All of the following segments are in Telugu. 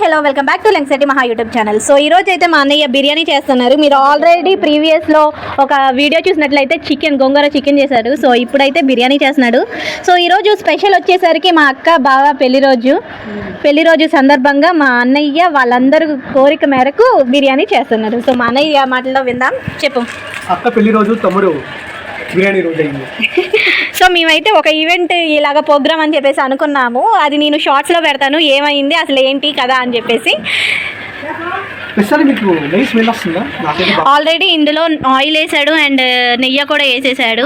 హలో వెల్కమ్ బ్యాక్ టు లెంగ్సెట్టి మహా యూట్యూబ్ ఛానల్. సో ఈరోజు అయితే మా అన్నయ్య బిర్యానీ చేస్తున్నారు. మీరు ఆల్రెడీ ప్రీవియస్లో ఒక వీడియో చూసినట్లయితే గోంగూర చికెన్ చేశారు. సో ఇప్పుడైతే బిర్యానీ చేస్తున్నాడు. సో ఈరోజు స్పెషల్ వచ్చేసరికి మా అక్క బావ పెళ్లి రోజు సందర్భంగా మా అన్నయ్య వాళ్ళందరూ కోరిక మేరకు బిర్యానీ చేస్తున్నారు. సో మా అన్నయ్య మాటల్లో విందాం. చెప్పు. అక్క పెళ్లి రోజు తమ్ముడు బిర్యానీ రోజు అయింది. సో మేమైతే ఒక ఈవెంట్ ఇలాగ ప్రోగ్రామ్ అని చెప్పేసి అనుకున్నాము. అది నేను షార్ట్స్లో పెడతాను, ఏమైంది అసలు ఏంటి కదా అని చెప్పేసి. ఆల్రెడీ ఇందులో ఆయిల్ వేసాడు అండ్ నెయ్యి కూడా వేసేసాడు.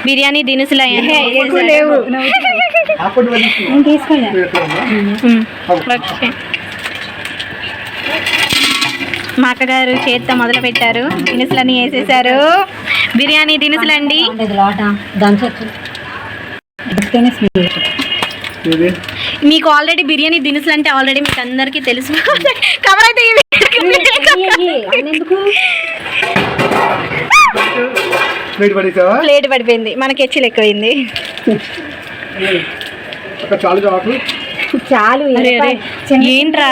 బిర్యానీ దినుసులు మా అక్కగారు చేత్తో మొదలు పెట్టారు. దినుసులన్నీ వేసేసారు. బిర్యానీ దినుసులు అండి. మీకు ఆల్రెడీ బిర్యానీ దినుసులు అంటే ఆల్రెడీ మీకు అందరికీ తెలుసు. కవర్ అయితే ప్లేట్ పడిపోయింది, మనకి హెచ్చులు ఎక్కువైంది. చాలు ఏంట్రా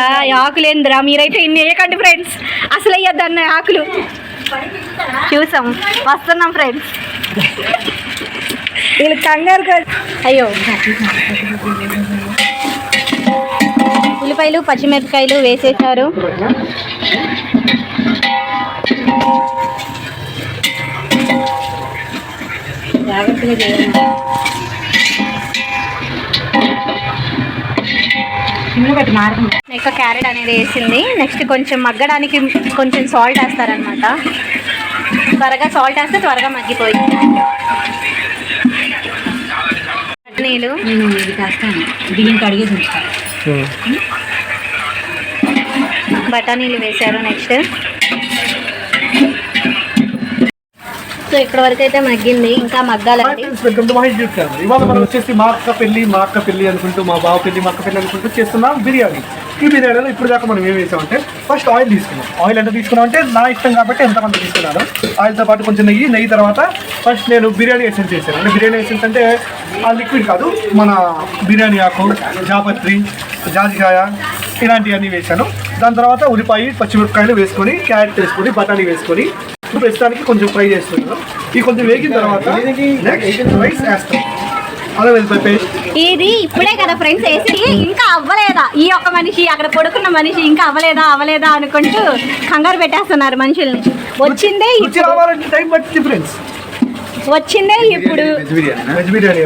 ఆకులేంద్రా, మీరైతే ఇన్ని వేయకండి ఫ్రెండ్స్. అసలు అయ్యొద్దన్న ఆకులు చూసాం, వస్తున్నాం ఫ్రెండ్స్. వీళ్ళు కంగారు. అయ్యో, ఉల్లిపాయలు పచ్చిమిరపకాయలు వేసేసారు. జాగ్రత్తగా చేయండి. నెక్స్ట్ క్యారెట్ అనేది వేసింది. నెక్స్ట్ కొంచెం మగ్గడానికి కొంచెం సాల్ట్ వేస్తారనమాట. త్వరగా సాల్ట్ వేస్తే త్వరగా మగ్గిపోయింది. బఠానీలు బియ్యం కడిగేసి ఉంచుతాను. బఠానీలు వేశారు. నెక్స్ట్ సో ఇక్కడ వరకు అయితే మగ్గింది, ఇంకా మగ్గాలండి. ఇవాళ మనం వచ్చేసి మా అక్క పెళ్లి అనుకుంటూ, మా బావ పెళ్లి మా అక్క పెళ్లి అనుకుంటూ చేస్తున్నాం బిర్యానీ. ఈ బిర్యానీలో ఇప్పుడు దాకా మనం ఏం వేసామంటే ఫస్ట్ ఆయిల్ తీసుకున్నాం. ఆయిల్ ఎంత తీసుకున్నాం అంటే నా ఇష్టం కాబట్టి ఎంతమంది తీసుకున్నాను. ఆయిల్తో పాటు కొంచెం నెయ్యి తర్వాత ఫస్ట్ నేను బిర్యానీ ఎసెన్స్ చేశాను. అంటే బిర్యానీ ఎసెన్స్ అంటే ఆ లిక్విడ్ కాదు, మన బిర్యానీ ఆకు, జాపత్రి, జాజికాయ ఇలాంటివన్నీ వేసాను. దాని తర్వాత ఉల్లిపాయ పచ్చిమిరపకాయలు వేసుకొని, క్యారెట్ వేసుకొని, బఠానీ వేసుకొని ప్రస్తుతానికి కొంచెం ఫ్రై చేస్తున్నాను. ఈ కొంచెం వేగిన తర్వాత నెక్స్ట్ రైస్ వేస్తాం. అలా వెళ్తాయి పేస్ట్. ఇది ఇప్పుడే కదా ఫ్రెండ్స్ వేసి ఇంకా అవ్వలేదా, ఈ ఒక్క మనిషి అక్కడ పడుకున్న మనిషి ఇంకా అవ్వలేదా అనుకుంటూ కంగారు పెట్టేస్తున్నారు మనుషుల్ని. వచ్చిందే రావాలంటే టైం పట్టింది ఫ్రెండ్స్. వచ్చిందే ఇప్పుడు వెజ్ బిర్యానీ. రాజు బిర్యానీ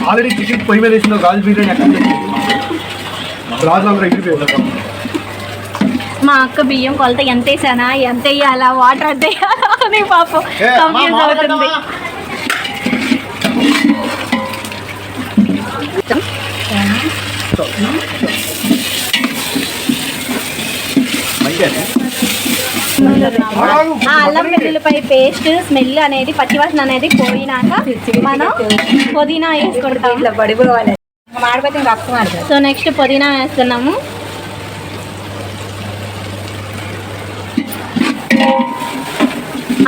ఆల్రెడీ చికెన్ పొయ్యి మీద వేసిన రాజు బిర్యానీ ఎక్కడ రాజు అందరూ ఎగిరిపోయారు. మా అక్క బియ్యం కొలత ఎంత వేసానా, ఎంత వేయాలా, వాటర్ ఎంత వేయాలా అని పాపం కన్ఫ్యూజ్ అవుతుంది. అల్లం వెల్లుల్లిపాయ పేస్ట్ స్మెల్ అనేది, పచ్చివాసన అనేది పోయినాక మనం పుదీనా వేసుకుంటాం. సో నెక్స్ట్ పుదీనా వేస్తున్నాము.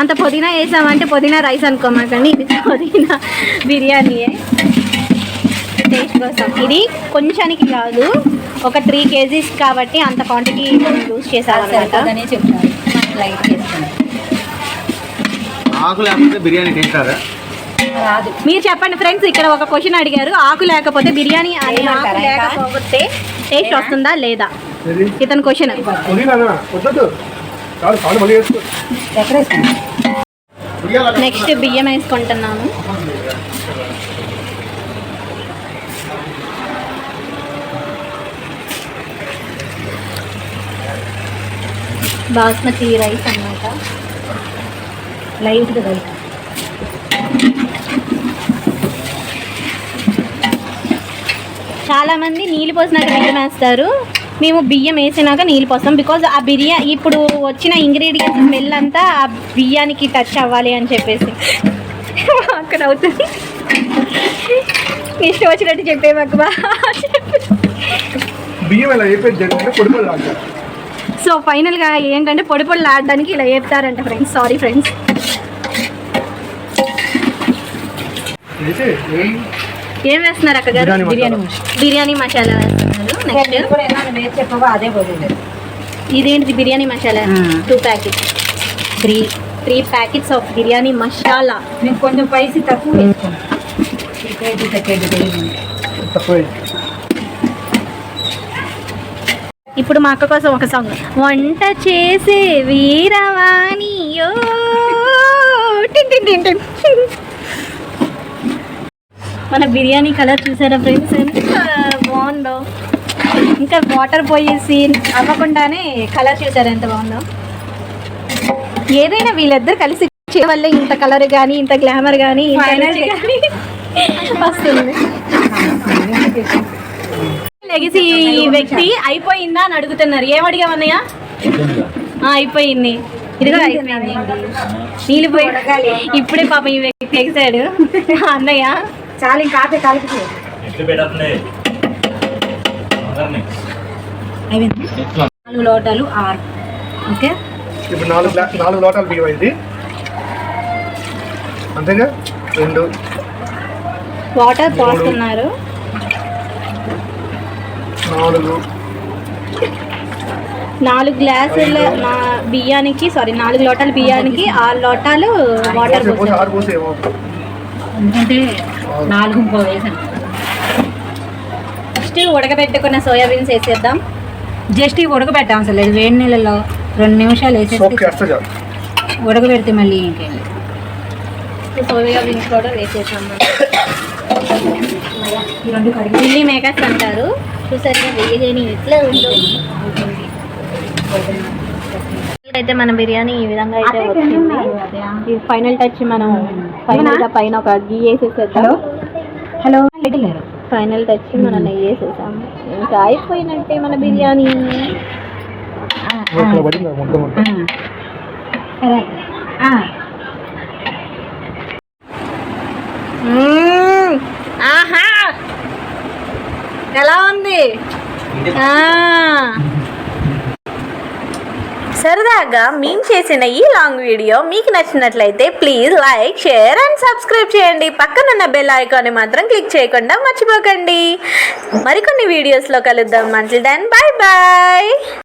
అంత పుదీనా వేసామంటే పుదీనా రైస్ అనుకోమాకండి, ఇది పుదీనా బిర్యానీయే. టేస్ట్ కోసం ఇది కొంచానికి కాదు, ఒక 3 kgs కాబట్టి అంత క్వాంటిటీ యూజ్ చేసామన్నమాట. మీరు చెప్పండి ఫ్రెండ్స్, ఇక్కడ ఒక క్వశ్చన్ అడిగారు, ఆకు లేకపోతే బిర్యానీ లేకపోతే టేస్ట్ వస్తుందా లేదా, ఇతని క్వశ్చన్. నెక్స్ట్ బియ్యం వేసుకుంటున్నాము. బాస్మతి రైస్ అన్నమాట, లైట్గా రైస్. చాలామంది నీళ్ళు పోసినాక బియ్యం వేస్తారు, మేము బియ్యం వేసినాక నీళ్ళు పోస్తాం. బికాజ్ ఆ బిర్యానీ ఇప్పుడు వచ్చిన ఇంగ్రీడియంట్స్ స్మెల్ అంతా ఆ బియ్యానికి టచ్ అవ్వాలి అని చెప్పేసి అక్కడ అవుతుంది. ఇష్టం వచ్చినట్టు చెప్పేవాకు సో ఫైనల్గా ఏంటంటే పొడి ఆడడానికి ఇలా చెప్తారంట ఫ్రెండ్స్. Sorry friends. ఏం వేస్తున్నారు అక్క గారు? బిర్యానీ మసాలా వేస్తున్నారు. నెక్స్ట్ చెప్పవా అదే పోతుంది. ఇదేంటిది? Biryani masala 2 packets, 3 packets of biryani masala. నేను కొంచెం పైసి తక్కువ వేసుకున్నాను. ఇప్పుడు మా అక్క కోసం ఒక సాంగ్. వంట చేసే వీరవాణియో టిన్ టిన్ టిన్ టిన్. మన బిర్యానీ కలర్ చూసారా ఫ్రెండ్స్, ఎంత బాగుందో. ఇంకా వాటర్ పోయేసి అవ్వకుండానే కలర్ చూసారా ఎంత బాగుందో. ఏదైనా వీళ్ళిద్దరు కలిసి చేయడం వల్ల ఇంత కలర్ కానీ, ఇంత గ్లామర్ కానీ వస్తుంది. లెగసి వ్యక్తి అయిపోయిందా అని అడుగుతున్నారు. ఏమడిగామన్నయ్య? అయిపోయింది. ఇదిగో అయిపోయింది. నీళ్ళు పోయి ఇప్పుడే పాపం ఈ వ్యక్తి ఎగిసాడు. అన్నయ్య చాలా ఇంకా కాపే కలిపి 4 లోటాలు 6. ఓకే, ఇప్పుడు 4 లోటాలు బియ్యం అయింది అంతేగా. 2 వాటర్ పోస్తున్నారు. 4 గ్లాసుల బియ్యానికి 4 లోటాల బియ్యానికి 6 లోటాలు వాటర్ పోసారు. ఎందుకంటే 4 వేసాను. ఫస్ట్ ఉడకబెట్టుకున్న సోయాబీన్స్ వేసేద్దాం. జస్ట్ ఇవి ఉడకబెట్టాం అసలు లేదు. వేడి నీళ్ళలో 2 నిమిషాలు వేసేసి ఉడకబెడితే మళ్ళీ ఇంకేం. సోయాబీన్స్ కూడా వేసేసాం. చిల్లీ మేకర్స్ అంటారు చూసారు, వేయని ఇట్లా ఉంటుంది. అయితే మన బిర్యానీ ఈ విధంగా అయితే వచ్చింది. ఇది ఫైనల్ టచ్. మనం ఫైనల్గా పైన ఒక గీ వేసేసేద్దాం. హలో, ఫైనల్ టచ్ మనం నెయ్యి వేసేసాము. ఇంకా అయిపోయినట్టే మన బిర్యానీ. ఆహా, ఎలా ఉంది? సరదాగా మేము చేసిన ఈ లాంగ్ వీడియో మీకు నచ్చినట్లయితే please like, share and subscribe చేయండి. పక్కనున్న బెల్ ఐకాన్ని మాత్రం క్లిక్ చేయకుండా మర్చిపోకండి. మరికొన్ని వీడియోస్లో కలుద్దాం. Until then bye bye.